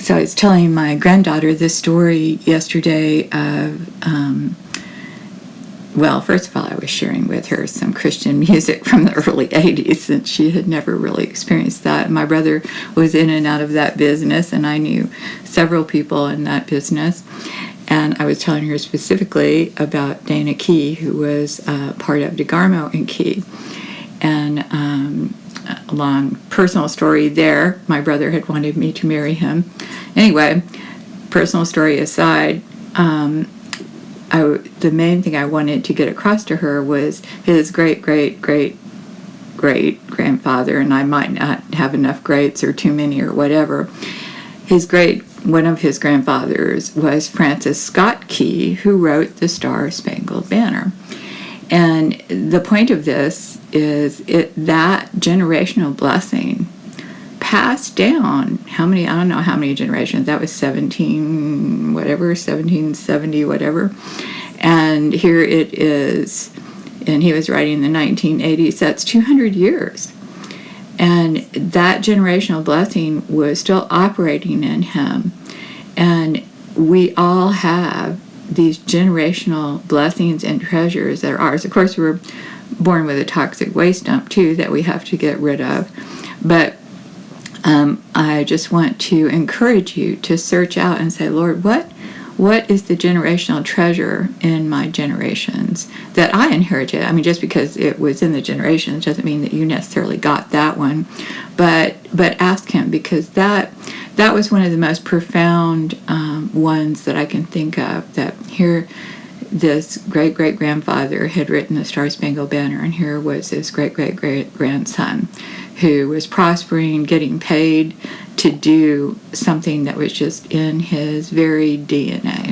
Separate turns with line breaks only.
So I was telling my granddaughter this story yesterday of, well, first of all, I was sharing with her some Christian music from the early 80s, since she had never really experienced that. My brother was in and out of that business, and I knew several people in that business. And I was telling her specifically about Dana Key, who was part of DeGarmo and Key. And a long personal story there. My brother had wanted me to marry him. Anyway, personal story aside, the main thing I wanted to get across to her was his great-great-great-great-grandfather, and I might not have enough greats or too many or whatever. One of his grandfathers was Francis Scott Key, who wrote the Star-Spangled Banner. And the point of this is that generational blessing passed down, I don't know how many generations, that was 1770, whatever. And here it is, and he was writing in the 1980s, that's 200 years. And that generational blessing was still operating in him. And we all have these generational blessings and treasures that are ours. Of course, we're born with a toxic waste dump, too, that we have to get rid of. But I just want to encourage you to search out and say, Lord, what is the generational treasure in my generations that I inherited? I mean, just because it was in the generations doesn't mean that you necessarily got that one, but ask him, because that was one of the most profound ones that I can think of, that here this great-great-grandfather had written the Star-Spangled Banner, and here was his great-great-great-grandson who was prospering, getting paid to do something that was just in his very DNA.